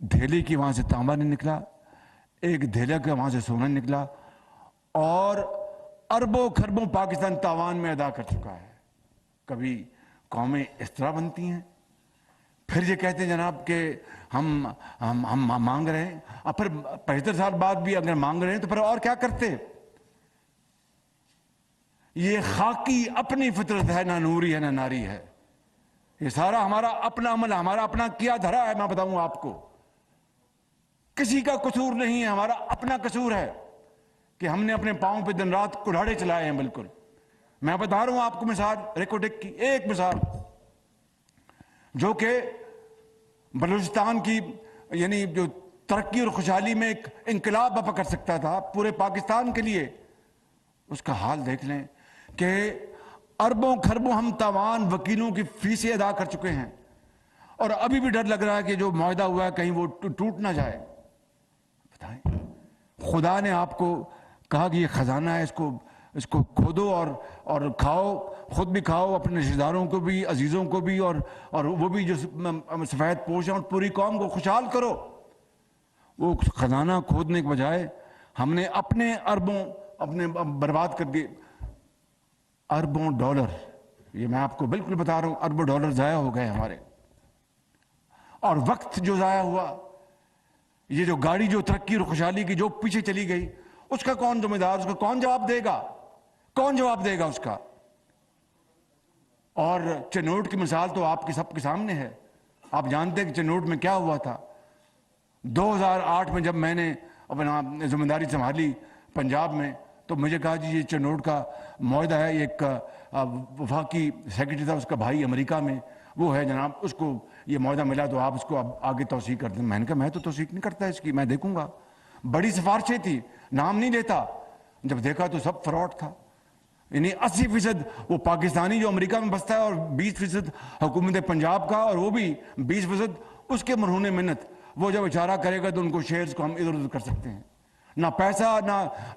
دھیلے کی وہاں سے تانبا نہیں نکلا, ایک دھیلے کا وہاں سے سونا نکلا, اور اربوں خربوں پاکستان تاوان میں ادا کر چکا ہے. کبھی قومیں اس طرح بنتی ہیں؟ پھر یہ کہتے ہیں جناب کہ ہم مانگ رہے ہیں, اور پھر 75 سال بعد بھی اگر مانگ رہے ہیں تو پھر اور کیا کرتے؟ یہ خاکی اپنی فطرت ہے, نہ نوری ہے نہ ناری ہے. یہ سارا ہمارا اپنا عمل, ہمارا اپنا کیا دھرا ہے. میں بتاؤں آپ کو, کسی کا قصور نہیں ہے, ہمارا اپنا قصور ہے کہ ہم نے اپنے پاؤں پہ دن رات کلہاڑے چلائے ہیں. بالکل میں بتا رہا ہوں آپ کو مثال ریکوٹیک کی ایک مثال، جو کہ بلوچستان کی یعنی جو ترقی اور خوشحالی میں ایک انقلاب برپا کر سکتا تھا پورے پاکستان کے لیے، اس کا حال دیکھ لیں کہ اربوں خربوں ہم تاوان وکیلوں کی فیسیں ادا کر چکے ہیں، اور ابھی بھی ڈر لگ رہا ہے کہ جو معاہدہ ہوا ہے کہیں وہ ٹوٹ نہ جائے۔ بتائیں، خدا نے آپ کو کہا کہ یہ خزانہ ہے، اس کو کھودو اور کھاؤ، خود بھی کھاؤ، اپنے رشتہ داروں کو بھی، عزیزوں کو بھی، اور وہ بھی جو سفید پوش ہیں، اور پوری قوم کو خوشحال کرو۔ وہ خزانہ کھودنے کے بجائے ہم نے اپنے اربوں اپنے برباد کر دیے، اربوں ڈالر، یہ میں آپ کو بالکل بتا رہا ہوں، اربوں ڈالر ضائع ہو گئے ہمارے، اور وقت جو ضائع ہوا، یہ جو گاڑی جو ترقی اور خوشحالی کی جو پیچھے چلی گئی، اس کا کون ذمہ دار، اس کا کون جواب دے گا، کون جواب دے گا اس کا؟ اور چنوٹ کی مثال تو آپ کے سب کے سامنے ہے، آپ جانتے ہیں کہ چنوٹ میں کیا ہوا تھا۔ 2008 میں جب میں نے اپنا ذمہ داری سنبھالی پنجاب میں، تو مجھے کہا جی یہ چنوٹ کا معاہدہ ہے، ایک وفاقی سیکرٹری تھا، اس کا بھائی امریکہ میں وہ ہے جناب، اس کو یہ معاہدہ ملا تو آپ اس کو اب آگے توثیق کر دیں۔ میں نے کہا میں تو توثیق نہیں کرتا اس کی، میں دیکھوں گا۔ بڑی سفارشیں تھی، نام نہیں لیتا، جب دیکھا تو سب فراڈ تھا، یعنی 80% وہ پاکستانی جو امریکہ میں بستا ہے، اور 20% حکومت پنجاب کا، اور وہ بھی 20% اس کے مرہون منت۔ وہ جب اشارہ کرے گا تو ان کو شیئرز کو ہم ادھر ادھر کر سکتے ہیں، نہ پیسہ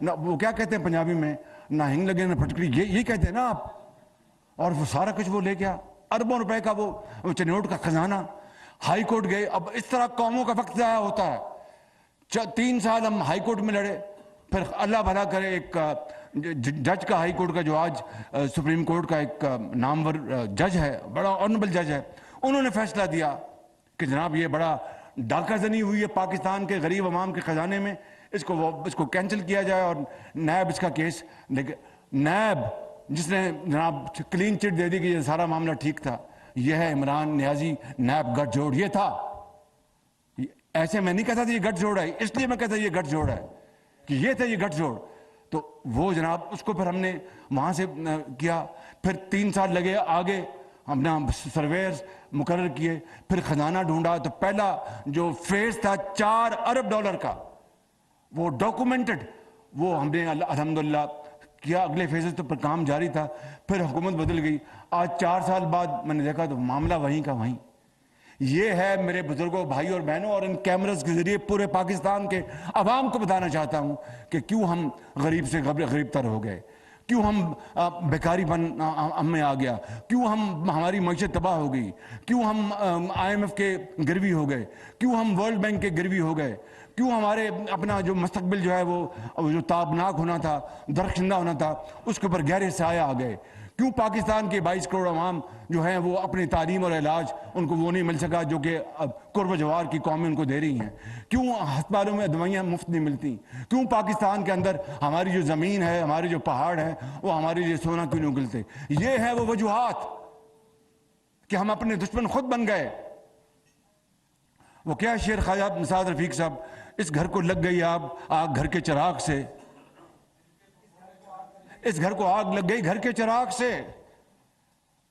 نہ وہ کیا کہتے ہیں پنجابی میں، نہ ہنگ لگے نہ پھٹکری، یہ کہتے ہیں نا آپ۔ اور وہ سارا کچھ وہ لے گیا، اربوں روپے کا وہ چنوٹ کا خزانہ۔ ہائی کورٹ گئے، اب اس طرح قوموں کا وقت ضائع ہوتا ہے۔ 3 سال ہم ہائی کورٹ میں لڑے، پھر اللہ بھلا کرے ایک جج کا، ہائی کورٹ کا جو آج سپریم کورٹ کا ایک نامور جج ہے، بڑا آنریبل جج ہے، انہوں نے فیصلہ دیا کہ جناب یہ بڑا ڈاکہ زنی ہوئی ہے پاکستان کے غریب عوام کے خزانے میں، اس کو کینسل کیا جائے، اور نیب اس کا کیس، لیکن نیب جس نے جناب کلین چٹ دے دی کہ یہ سارا معاملہ ٹھیک تھا، یہ ہے عمران نیازی، نیب گٹھ جوڑ یہ تھا۔ ایسے میں نہیں کہتا تھا یہ گٹھ جوڑ ہے، اس لیے میں کہتا یہ گٹھ جوڑ ہے کہ یہ تھا یہ گٹھ جوڑ۔ تو وہ جناب اس کو پھر ہم نے وہاں سے کیا، پھر 3 سال لگے آگے، ہم نے سرویئرز مقرر کیے، پھر خزانہ ڈھونڈا، تو پہلا جو فیز تھا 4 ارب ڈالر کا، وہ ڈاکومنٹڈ، وہ ہم نے الحمدللہ کیا۔ اگلے فیزز تو پر کام جاری تھا، پھر حکومت بدل گئی، آج 4 سال بعد میں نے دیکھا تو معاملہ وہیں کا وہیں۔ یہ ہے میرے بزرگوں، بھائی اور بہنوں، اور ان کیمرز کے ذریعے پورے پاکستان کے عوام کو بتانا چاہتا ہوں کہ کیوں ہم غریب سے غریب تر ہو گئے، کیوں ہم بیکاری پن ہم میں آ گیا، کیوں ہماری معیشت تباہ ہو گئی، کیوں ہم IMF کے گروی ہو گئے، کیوں ہم ورلڈ بینک کے گروی ہو گئے، کیوں ہمارے اپنا جو مستقبل جو ہے وہ جو تابناک ہونا تھا، درخشندہ ہونا تھا، اس کے اوپر گہرے سایہ آ گئے، کیوں پاکستان کے 22 کروڑ عوام جو ہیں وہ اپنی تعلیم اور علاج ان کو وہ نہیں مل سکا جو کہ قرب جوار کی قومیں ان کو دے رہی ہیں، کیوں ہسپتالوں میں دوائیاں مفت نہیں ملتی، کیوں پاکستان کے اندر ہماری جو زمین ہے، ہمارے جو پہاڑ ہیں، وہ ہمارے لیے سونا کیوں نہیں اگلتے۔ یہ ہیں وہ وجوہات کہ ہم اپنے دشمن خود بن گئے۔ وہ کیا شعر خواجہ نثار رفیق صاحب، اس گھر کو لگ گئی آگ گھر کے چراغ سے، اس گھر کو آگ لگ گئی گھر کے چراغ سے۔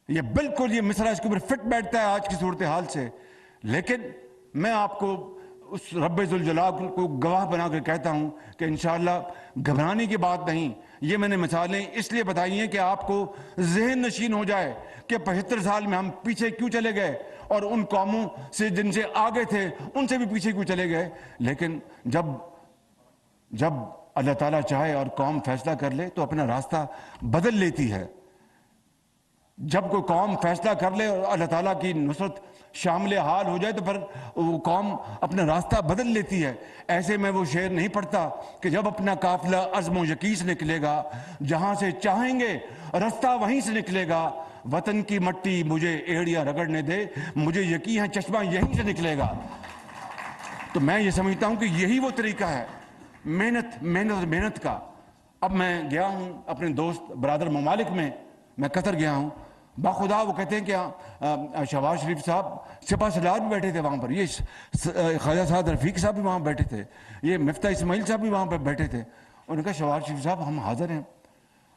یہ بالکل یہ مصرع اس کے اوپر فٹ بیٹھتا ہے آج کی صورتحال سے۔ لیکن میں آپ کو اس رب ذوالجلال کو گواہ بنا کر کہتا ہوں کہ انشاءاللہ گھبرانے کی بات نہیں۔ یہ میں نے مثالیں اس لیے بتائی ہیں کہ آپ کو ذہن نشین ہو جائے کہ 75 سال میں ہم پیچھے کیوں چلے گئے، اور ان قوموں سے جن سے آگے تھے ان سے بھی پیچھے کیوں چلے گئے۔ لیکن جب اللہ تعالیٰ چاہے اور قوم فیصلہ کر لے تو اپنا راستہ بدل لیتی ہے۔ جب کوئی قوم فیصلہ کر لے اور اللہ تعالیٰ کی نصرت شامل حال ہو جائے تو پھر وہ قوم اپنا راستہ بدل لیتی ہے۔ ایسے میں وہ شعر نہیں پڑھتا کہ جب اپنا قافلہ عزم و یقین سے نکلے گا، جہاں سے چاہیں گے راستہ وہیں سے نکلے گا، وطن کی مٹی مجھے ایڑیاں رگڑنے دے، مجھے یقین ہے چشمہ یہیں سے نکلے گا۔ تو میں یہ سمجھتا ہوں کہ یہی وہ طریقہ ہے محنت کا۔ اب میں گیا ہوں اپنے دوست برادر ممالک میں قطر گیا ہوں، باخدا وہ کہتے ہیں کہ شہباز شریف صاحب سپہ سالار بھی بیٹھے تھے وہاں پر، یہ خواجہ سعد رفیق صاحب بھی وہاں بیٹھے تھے، یہ مفتاح اسماعیل صاحب بھی وہاں پر بیٹھے تھے۔ انہوں نے کہا شہباز شریف صاحب ہم حاضر ہیں۔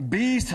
$20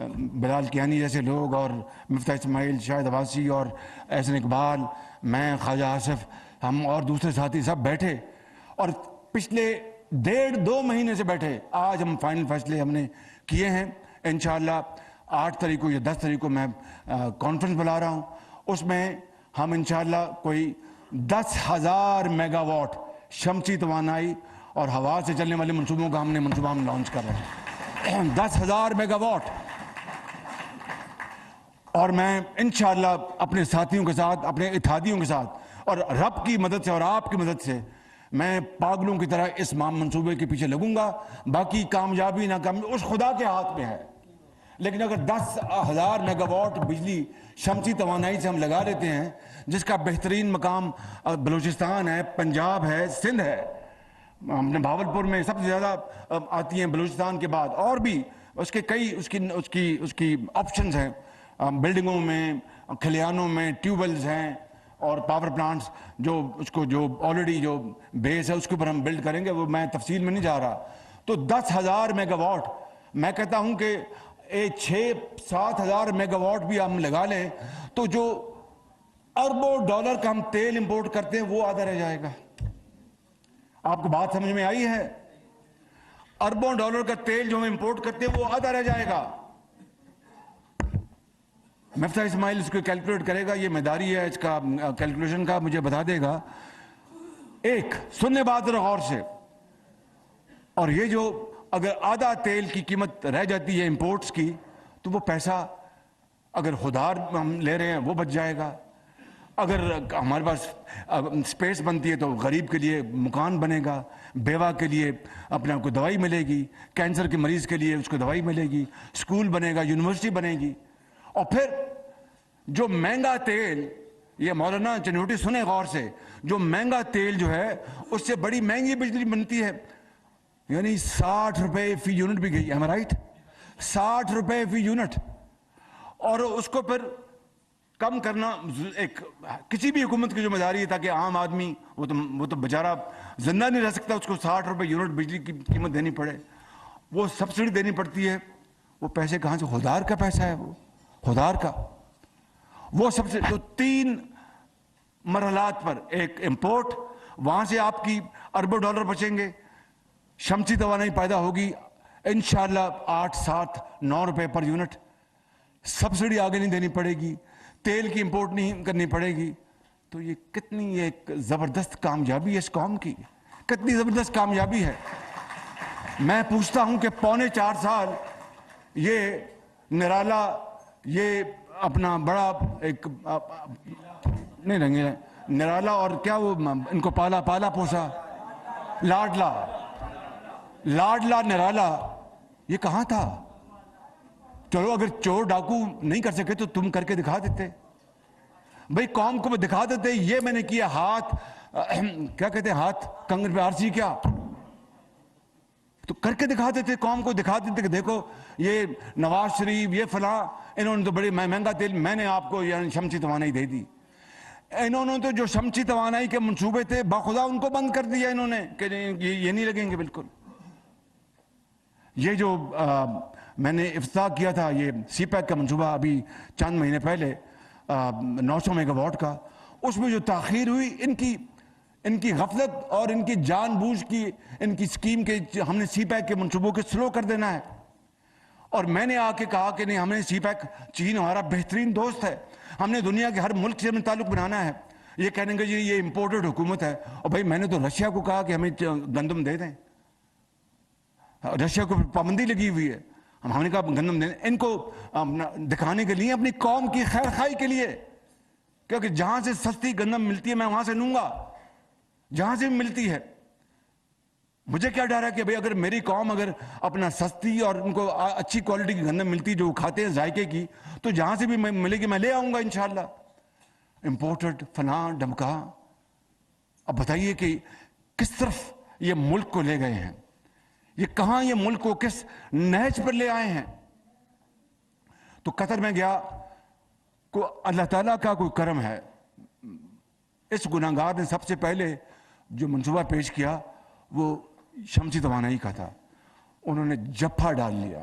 بلال کیانی جیسے لوگ اور مفتاح اسماعیل، شاہد عباسی اور احسن اقبال، میں، خواجہ آصف، ہم اور دوسرے ساتھی سب بیٹھے اور پچھلے 1.5-2 مہینے سے بیٹھے. آج ہم فائنل فیصلے ہم نے کیے ہیں. انشاءاللہ 8 تاریخ کو یا 10 تاریخ کو میں کانفرنس بلا رہا ہوں. اس میں ہم انشاءاللہ کوئی 10,000 میگا واٹ شمسی توانائی اور ہوا سے چلنے والے منصوبوں کا منصوبہ ہم لانچ کر رہے ہیں. 10,000 میگا واٹ. اور میں انشاءاللہ اپنے ساتھیوں کے ساتھ، اپنے اتحادیوں کے ساتھ اور رب کی مدد سے اور آپ کی مدد سے میں پاگلوں کی طرح اس منصوبے کے پیچھے لگوں گا. باقی کامیابی ناکامیابی اس خدا کے ہاتھ میں ہے. لیکن اگر 10,000 میگا واٹ بجلی شمسی توانائی سے ہم لگا لیتے ہیں، جس کا بہترین مقام بلوچستان ہے، پنجاب ہے، سندھ ہے، ہم نے بھاولپور میں سب سے زیادہ آتی ہیں بلوچستان کے بعد، اور بھی اس کے کئی اس کی آپشنز ہیں. بلڈنگوں میں، کھلیانوں میں ٹیوب ویلز ہیں اور پاور پلانٹس جو آلریڈی جو بیس ہے اس کے اوپر ہم بلڈ کریں گے. وہ میں تفصیل میں نہیں جا رہا. تو 10,000 میگا واٹ، میں کہتا ہوں کہ 6-7 ہزار میگا واٹ بھی ہم لگا لیں تو جو اربوں ڈالر کا ہم تیل امپورٹ کرتے ہیں وہ آدھا رہ جائے گا. آپ کو بات سمجھ میں آئی ہے؟ اربوں ڈالر کا تیل جو ہم امپورٹ کرتے ہیں وہ آدھا رہ جائے گا. مفتاح اسماعیل اس کو کیلکولیٹ کرے گا، یہ میداری ہے اس کا کیلکولیشن کا، مجھے بتا دے گا. ایک سننے بات ذرا غور سے. اور یہ جو اگر آدھا تیل کی قیمت رہ جاتی ہے امپورٹس کی تو وہ پیسہ اگر خودار ہم لے رہے ہیں وہ بچ جائے گا. اگر ہمارے پاس اسپیس بنتی ہے تو غریب کے لیے مکان بنے گا، بیوہ کے لیے اپنے آپ کو دوائی ملے گی، کینسر کے مریض کے لیے اس کو دوائی ملے گی، اسکول بنے گا، یونیورسٹی بنے گی. اور پھر جو مہنگا تیل، یہ مولانا چنوٹی سنیں غور سے، جو مہنگا تیل جو ہے اس سے بڑی مہنگی بجلی بنتی ہے. یعنی 60 روپے فی یونٹ بھی گئی. Am right? 60 روپے فی یونٹ. اور اس کو پھر کم کرنا ایک کسی بھی حکومت کی ذمہ داری ہے تاکہ عام آدمی وہ تو بیچارہ زندہ نہیں رہ سکتا، اس کو 60 روپے یونٹ بجلی کی قیمت دینی پڑے، وہ سبسڈی دینی پڑتی ہے. وہ پیسے کہاں سے؟ خودار کا پیسہ ہے، وہ خودار کا. وہ سب سے تو 3 مرحلات پر، ایک امپورٹ، وہاں سے آپ کی اربوں ڈالر بچیں گے، شمسی توانائی پیدا ہوگی انشاءاللہ 8-7-9 روپے پر یونٹ. سبسڈی آگے نہیں دینی پڑے گی، تیل کی امپورٹ نہیں کرنی پڑے گی. تو یہ کتنی ایک زبردست کامیابی ہے اس قوم کی، کتنی زبردست کامیابی ہے. میں پوچھتا ہوں کہ 3.25 سال یہ نرالا، یہ اپنا بڑا ایک نہیں رنگے نرالا اور کیا وہ ان کو پالا پوسا لاڈلا نرالا، یہ کہاں تھا؟ چلو اگر چور ڈاکو نہیں کر سکے تو تم کر کے دکھا دیتے بھئی، قوم کو دکھا دیتے یہ میں نے کیا. ہاتھ کیا کہتے ہیں، ہاتھ کنگن پہ آرسی، کیا تو کر کے دکھا دیتے، قوم کو دکھا دیتے کہ دیکھو یہ نواز شریف، یہ فلاں، انہوں نے تو بڑی مہنگا تیل میں نے آپ کو یعنی شمسی توانائی دے دی. انہوں نے تو جو شمسی توانائی کے منصوبے تھے باخدا ان کو بند کر دیا انہوں نے کہ یہ نہیں لگیں گے بالکل. یہ جو میں نے افتتاح کیا تھا یہ سی پیک کا منصوبہ ابھی چند مہینے پہلے 900 میگا واٹ کا، اس میں جو تاخیر ہوئی ان کی غفلت اور ان کی جان بوجھ کی ان کی اسکیم کے، ہم نے سی پیک کے منصوبوں کو سلو کر دینا ہے. اور میں نے آ کے کہا کہ نہیں، ہم نے سی پیک، چین ہمارا بہترین دوست ہے، ہم نے دنیا کے ہر ملک سے ہمیں تعلق بنانا ہے. یہ کہنے گے جی یہ امپورٹڈ حکومت ہے. اور بھائی میں نے تو رشیا کو کہا کہ ہمیں گندم دے دیں، رشیا کو پابندی لگی ہوئی ہے، ہم نے کہا گندم دیں. ان کو دکھانے کے لیے، اپنی قوم کی خیر خواہی کے لیے، کیونکہ جہاں سے سستی گندم ملتی ہے میں وہاں سے لوں گا، جہاں سے بھی ملتی ہے. مجھے کیا ڈر ہے کہ بھئی اگر میری قوم اگر اپنا سستی اور ان کو اچھی کوالٹی کی گندم ملتی جو کھاتے ہیں ذائقے کی، تو جہاں سے بھی ملے گی میں لے آؤں گا انشاءاللہ. امپورٹڈ فلاں ڈمکا. اب بتائیے کہ کس طرف یہ ملک کو لے گئے ہیں، یہ کہاں یہ ملک کو کس نہج پر لے آئے ہیں. تو قطر میں گیا، کو اللہ تعالیٰ کا کوئی کرم ہے، اس گناہگار نے سب سے پہلے جو منصوبہ پیش کیا وہ شمسی توانائی کا تھا. انہوں نے جپھا ڈال لیا،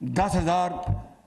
10,000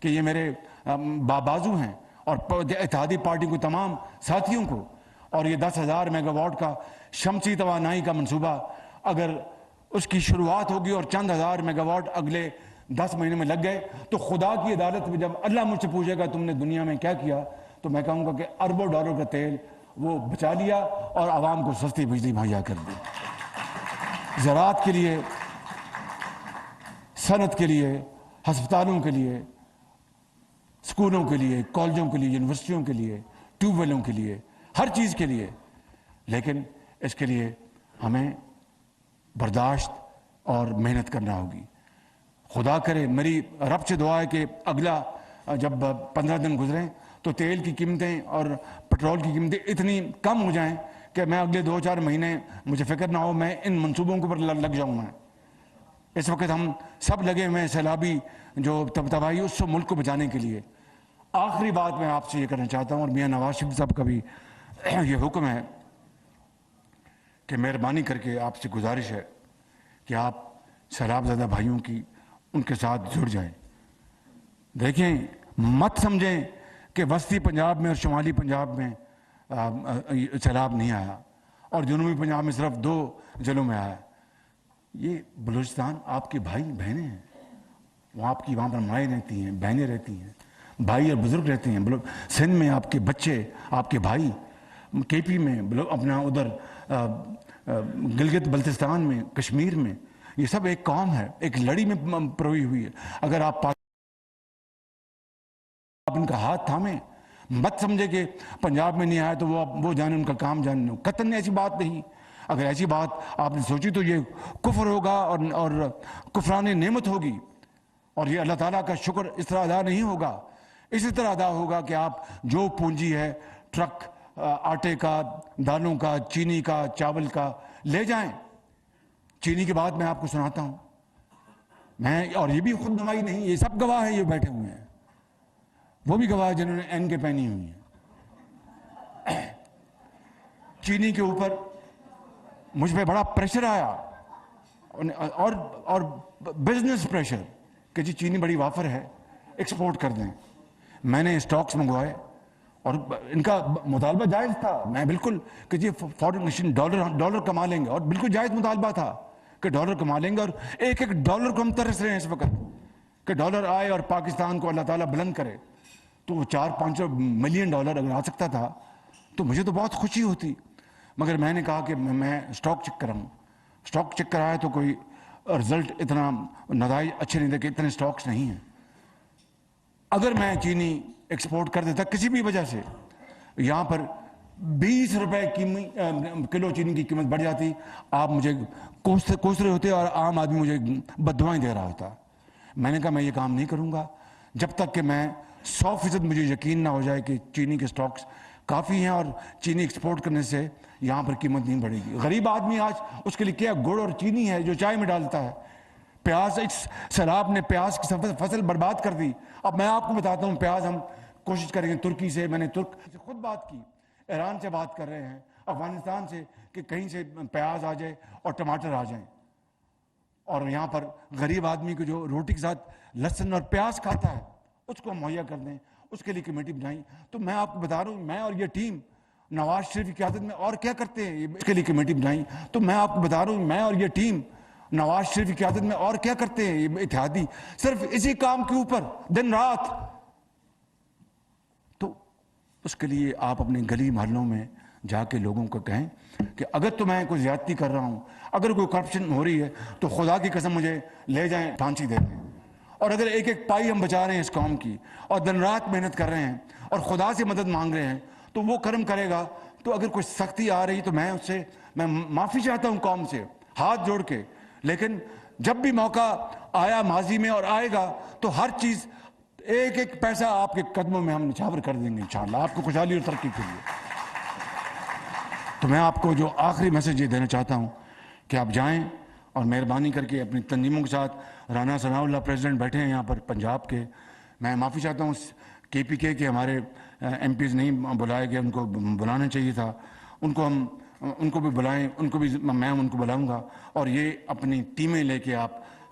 کہ یہ میرے بازو ہیں، اور اتحادی پارٹی کو تمام ساتھیوں کو، اور یہ 10,000 میگا واٹ کا شمسی توانائی کا منصوبہ اگر اس کی شروعات ہوگی اور چند ہزار میگا واٹ اگلے 10 مہینے میں لگ گئے تو خدا کی عدالت میں جب اللہ مجھ سے پوچھے گا تم نے دنیا میں کیا کیا، تو میں کہوں گا کہ اربوں ڈالر کا تیل وہ بچا لیا اور عوام کو سستی بجلی مہیا کر دی۔ زراعت کے لیے، صنعت کے لیے، ہسپتالوں کے لیے، اسکولوں کے لیے، کالجوں کے لیے، یونیورسٹیوں کے لیے، ٹیوب ویلوں کے لیے، ہر چیز کے لیے، لیکن اس کے لیے ہمیں برداشت اور محنت کرنا ہوگی۔ خدا کرے، میری رب سے دعا ہے کہ اگلا جب 15 دن گزریں تو تیل کی قیمتیں اور پٹرول کی قیمتیں اتنی کم ہو جائیں کہ میں اگلے 2-4 مہینے مجھے فکر نہ ہو، میں ان منصوبوں کے اوپر لگ جاؤں میں۔ اس وقت ہم سب لگے ہوئے ہیں سیلابی جو تباہی اس سے ملک کو بچانے کے لیے۔ آخری بات میں آپ سے یہ کرنا چاہتا ہوں، اور میاں نواز شریف صاحب کا بھی یہ حکم ہے کہ مہربانی کر کے آپ سے گزارش ہے کہ آپ سیلاب زدہ بھائیوں کی ان کے ساتھ جڑ جائیں۔ دیکھیں، مت سمجھیں کہ وسطی پنجاب میں اور شمالی پنجاب میں سیلاب نہیں آیا اور جنوبی پنجاب میں صرف 2 ضلعوں میں آیا۔ یہ بلوچستان آپ کے بھائی بہنیں ہیں، وہ آپ کی وہاں پر مائیں رہتی ہیں، بہنیں رہتی ہیں، بھائی اور بزرگ رہتے ہیں۔ سندھ میں آپ کے بچے، آپ کے بھائی، کے پی میں، اپنا ادھر گلگت بلتستان میں، کشمیر میں، یہ سب ایک قوم ہے، ایک لڑی میں پروئی ہوئی ہے۔ اگر آپ ان کا ہاتھ تھامیں، مت سمجھے کہ پنجاب میں نہیں آیا تو وہ جانے، ان کا کام جانے، قطعاً ایسی بات نہیں۔ اگر ایسی بات آپ نے سوچی تو یہ کفر ہوگا اور کفران نعمت ہوگی، اور یہ اللہ تعالیٰ کا شکر اس طرح ادا نہیں ہوگا۔ اسی طرح ادا ہوگا کہ آپ جو پونجی ہے، ٹرک آٹے کا، دالوں کا، چینی کا، چاول کا لے جائیں۔ چینی کی بات میں آپ کو سناتا ہوں، اور یہ بھی خود نمائی نہیں، یہ سب گواہ ہیں، یہ بیٹھے ہوئے ہیں، وہ بھی گواہ جنہوں نے این کے پہنی ہوئی ہیں۔ چینی کے اوپر مجھ پہ بڑا پریشر آیا، اور بزنس پریشر کہ جی چینی بڑی وافر ہے، ایکسپورٹ کر دیں۔ میں نے اسٹاکس منگوائے اور ان کا مطالبہ جائز تھا، میں بالکل کہ جی فارن ایکسچینج ڈالر کما لیں گے، اور بالکل جائز مطالبہ تھا کہ ڈالر کما لیں گے، اور ایک ڈالر کو ہم ترس رہے ہیں اس وقت کہ ڈالر آئے اور پاکستان کو اللہ تعالیٰ بلند کرے۔ تو وہ 400-500 ملین ڈالر اگر آ سکتا تھا تو مجھے تو بہت خوشی ہوتی، مگر میں نے کہا کہ میں اسٹاک چیک کراؤں۔ اسٹاک چیک کرایا تو کوئی رزلٹ، اتنا نتائج اچھے نہیں تھے کہ اتنے اسٹاکس نہیں ہیں۔ اگر میں چینی ایکسپورٹ کر دیتا کسی بھی وجہ سے، یہاں پر 20 روپے کلو چینی کی قیمت بڑھ جاتی، آپ مجھے کوس رہے ہوتے اور عام آدمی مجھے بددعائیں دے رہا ہوتا۔ میں نے کہا میں یہ کام نہیں کروں گا جب تک کہ میں 100% مجھے یقین نہ ہو جائے کہ چینی کے سٹاکس کافی ہیں اور چینی ایکسپورٹ کرنے سے یہاں پر قیمت نہیں بڑھے گی۔ غریب آدمی آج اس کے لیے کیا گڑ اور چینی ہے جو چائے میں ڈالتا ہے۔ پیاز، سیلاب نے پیاز کی فصل برباد کر دی۔ اب میں آپ کو بتاتا ہوں، پیاز ہم کوشش کریں گے ترکی سے، میں نے ترک سے خود بات کی، ایران سے بات کر رہے ہیں، افغانستان سے، کہ کہیں سے پیاز آ جائے اور ٹماٹر آ جائیں، اور یہاں پر غریب آدمی کو جو روٹی کے ساتھ لہسن اور پیاز کھاتا ہے اس کو مہیا کر دیں، اس کے لیے کمیٹی بنائیں۔ تو میں آپ کو بتا رہا ہوں، میں اور یہ ٹیم نواز شریف کی قیادت میں اور کیا کرتے ہیں، اس کے لیے کمیٹی بنائیں۔ تو میں آپ کو بتا رہا ہوں، میں اور یہ ٹیم نواز شریف کی قیادت میں اور کیا کرتے ہیں، یہ اتحادی صرف اسی کام کے اوپر دن رات۔ تو اس کے لیے آپ اپنے گلی محلوں میں جا کے لوگوں کو کہیں کہ اگر تو میں کوئی زیادتی کر رہا ہوں، اگر کوئی کرپشن ہو رہی ہے تو خدا کی قسم مجھے لے جائیں، پھانسی دے دیں۔ اور اگر ایک ایک پائی ہم بچا رہے ہیں اس قوم کی اور دن رات محنت کر رہے ہیں اور خدا سے مدد مانگ رہے ہیں تو وہ کرم کرے گا۔ تو اگر کوئی سختی آ رہی تو میں معافی چاہتا ہوں قوم سے ہاتھ جوڑ کے، لیکن جب بھی موقع آیا ماضی میں اور آئے گا تو ہر چیز، ایک ایک پیسہ آپ کے قدموں میں ہم نچھاور کر دیں گے انشاءاللہ، آپ کو خوشحالی اور ترقی کے لیے۔ تو میں آپ کو جو آخری میسج یہ دینا چاہتا ہوں کہ آپ جائیں اور مہربانی کر کے اپنی تنظیموں کے ساتھ، رانا ثناء اللہ پریزیڈنٹ بیٹھے ہیں یہاں پر پنجاب کے، میں معافی چاہتا ہوں کے پی کے ہمارے ایم پیز نہیں بلائے گئے، ان کو بلانا چاہیے تھا، ان کو بھی بلائیں، میں ان کو بلاؤں گا، اور یہ اپنی ٹیمیں لے کے آپ